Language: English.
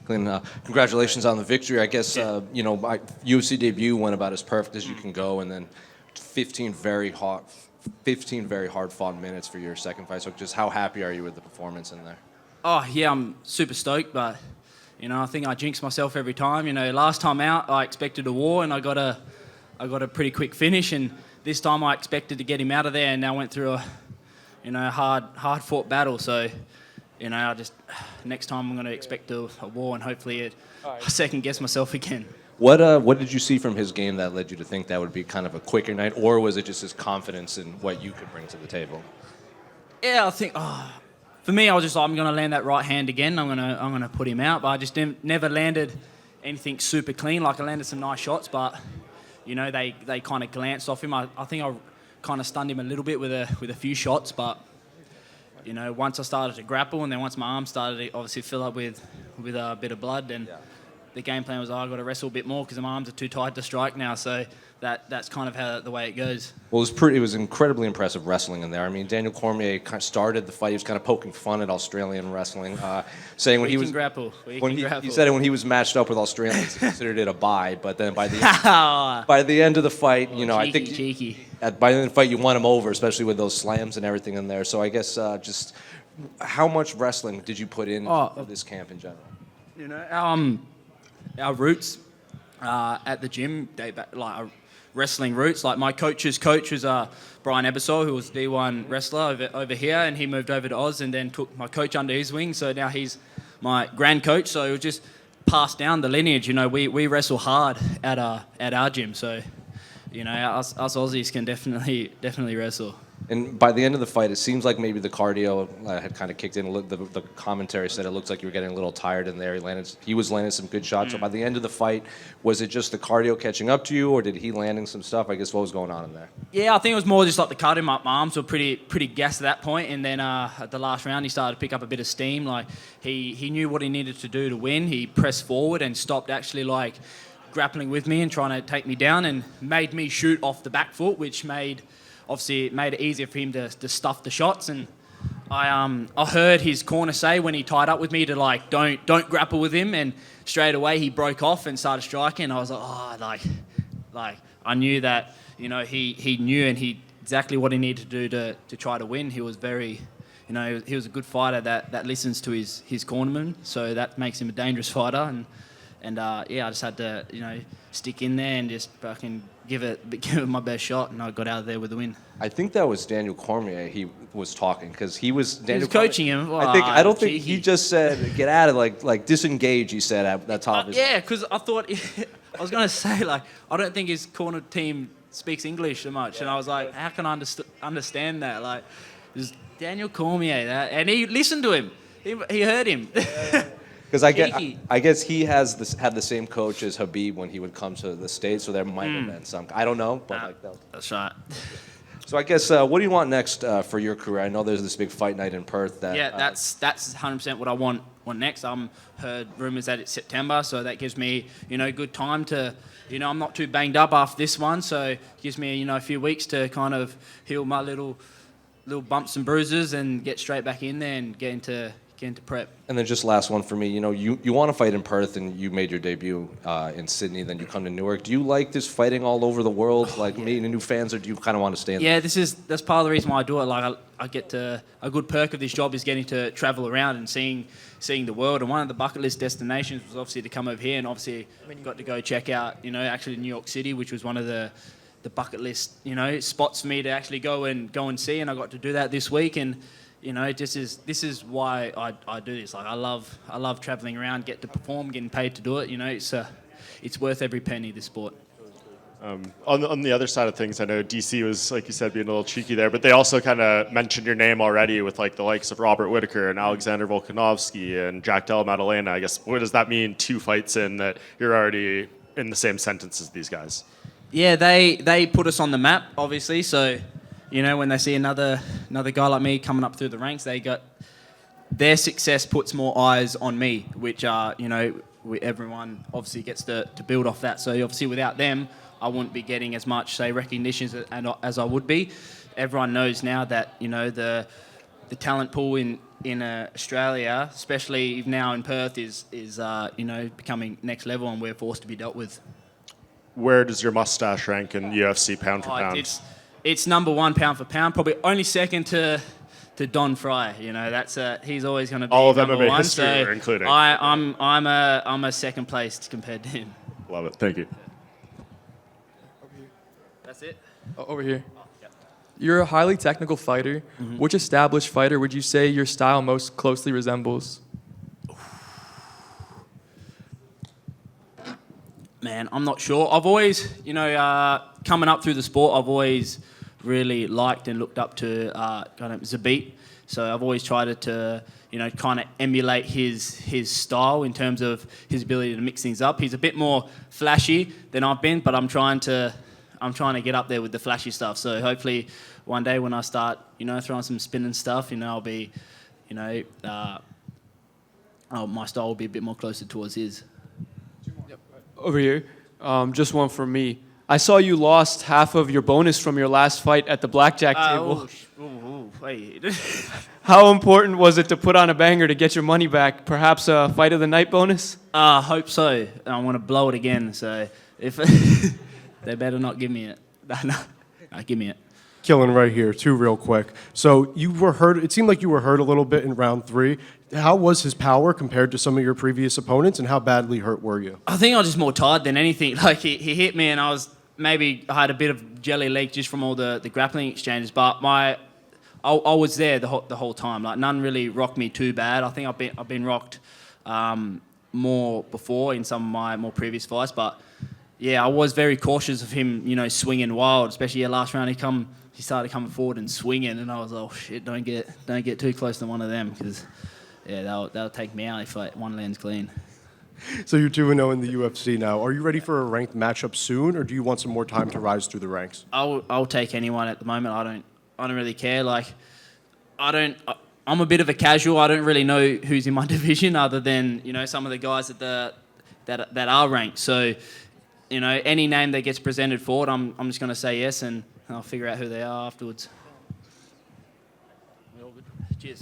Quillan, congratulations on the victory. I guess, my UFC debut went about as perfect as you can go, and then 15 very hard-fought minutes for your second fight. So just how happy are you with the performance in there? Oh, yeah, I'm super stoked, but, I think I jinx myself every time. Last time out, I expected a war, and I got a pretty quick finish, and this time I expected to get him out of there, and now went through a, hard-fought battle. So, next time I'm going to expect a war, and hopefully I second-guess myself again. What did you see from his game that led you to think that would be kind of a quicker night, or was it just his confidence in what you could bring to the table? Yeah, I think for me, I was just like, I'm going to land that right hand again. I'm going to put him out, but I just never landed anything super clean. Like I landed some nice shots, but they kind of glanced off him. I think I kind of stunned him a little bit with a few shots, but once I started to grapple, and then once my arm started to obviously fill up with a bit of blood, and the game plan was, I've got to wrestle a bit more because my arms are too tight to strike now. So that's kind of the way it goes. Well, it was incredibly impressive wrestling in there. I mean, Daniel Cormier kind of started the fight. He was kind of poking fun at Australian wrestling, saying when he said it when he was matched up with Australians, he considered it a bye. But then by the end of the fight, I think by the end of the fight you won him over, especially with those slams and everything in there. So I guess just how much wrestling did you put in for this camp in general? Our roots at the gym date back, like our wrestling roots. Like my coach's coach was Brian Ebersol, who was D1 wrestler over here, and he moved over to Oz and then took my coach under his wing. So now he's my grand coach. So it was just passed down the lineage. We wrestle hard at our gym. So us Aussies can definitely wrestle. And by the end of the fight, it seems like maybe the cardio had kind of kicked in. The commentary said it looks like you were getting a little tired in there. He was landing some good shots. So by the end of the fight, was it just the cardio catching up to you, or did he landing some stuff? I guess what was going on in there? Yeah, I think it was more just like the cardio. My arms were pretty gassed at that point, and then at the last round, he started to pick up a bit of steam. Like he knew what he needed to do to win. He pressed forward and stopped actually like grappling with me and trying to take me down, and made me shoot off the back foot, which made it easier for him to stuff the shots. And I heard his corner say when he tied up with me to like don't grapple with him, and straight away he broke off and started striking. I was like, like I knew that he knew, and he exactly what he needed to do to try to win. He was very he was a good fighter that listens to his cornerman, so that makes him a dangerous fighter. And I just had to stick in there and just fucking give it my best shot, and I got out of there with the win. I think that was Daniel Cormier. He was talking because he was coaching him. I don't think he just said get out of like disengage. He said at that top. Yeah, because I thought I was gonna say like I don't think his corner team speaks English so much, and I was like, how can I understand that? Like, it was Daniel Cormier, and he listened to him. He heard him. Because I guess he had the same coach as Habib when he would come to the States, so there might have been some. I don't know, but that's right. So I guess what do you want next for your career? I know there's this big fight night in Perth. That's 100% what I want next. Heard rumours that it's September, so that gives me good time to I'm not too banged up after this one, so it gives me a few weeks to kind of heal my little bumps and bruises and get straight back in there and get into prep. And then just last one for me, you want to fight in Perth, and you made your debut in Sydney, then you come to Newark. Do you like this fighting all over the world, meeting new fans, or do you kind of want to stay in there? That's part of the reason why I do it. Like I get to, a good perk of this job is getting to travel around and seeing the world, and one of the bucket list destinations was obviously to come over here, and obviously got to go check out, actually New York City, which was one of the bucket list, spots for me to actually go and see, and I got to do that this week. And this is why I do this. Like I love traveling around, get to perform, getting paid to do it. It's worth every penny, this sport. On the other side of things, I know DC was, like you said, being a little cheeky there, but they also kind of mentioned your name already with like the likes of Robert Whitaker and Alexander Volkanovski and Jack Della Maddalena. I guess what does that mean? 2 fights in that you're already in the same sentence as these guys? Yeah, they put us on the map, obviously. So. When they see another guy like me coming up through the ranks, their success puts more eyes on me, which everyone obviously gets to build off that. So obviously without them, I wouldn't be getting as much, say, recognition as I would be. Everyone knows now that, the the talent pool in Australia, especially now in Perth, is becoming next level, and we're forced to be dealt with. Where does your mustache rank in UFC pound for pound? It's number one pound for pound, probably only second to Don Fry. That's he's always going to be all of number MMA one. history, So including. I'm a second place compared to him. Love it. Thank you. That's it. Over here. You're a highly technical fighter. Mm-hmm. Which established fighter would you say your style most closely resembles? Man, I'm not sure. I've always, coming up through the sport, I've always really liked and looked up to Zabit. So I've always tried to kind of emulate his style in terms of his ability to mix things up. He's a bit more flashy than I've been, but I'm trying to get up there with the flashy stuff. So hopefully one day when I start, throwing some spinning stuff, I'll be, my style will be a bit more closer towards his. Over here, just one from me. I saw you lost half of your bonus from your last fight at the blackjack table. Wait. How important was it to put on a banger to get your money back? Perhaps a fight of the night bonus? I hope so. I want to blow it again. So if they better not give me it. No, give me it. Quillan right here, two real quick. So you were hurt. It seemed like you were hurt a little bit in round 3. How was his power compared to some of your previous opponents, and how badly hurt were you? I think I was just more tired than anything. Like he hit me, and I had a bit of jelly leg just from all the grappling exchanges. But I was there the whole time. Like none really rocked me too bad. I think I've been rocked more before in some of my more previous fights, but. Yeah, I was very cautious of him, swinging wild. Especially last round, he started coming forward and swinging, and I was like, oh shit, don't get too close to one of them, because they'll take me out if one lands clean. So you're 2-0 in the UFC now. Are you ready for a ranked matchup soon, or do you want some more time to rise through the ranks? I'll take anyone at the moment. I don't really care. Like, I'm a bit of a casual. I don't really know who's in my division other than some of the guys that are ranked. So. Any name that gets presented forward, I'm just going to say yes, and I'll figure out who they are afterwards. Cheers.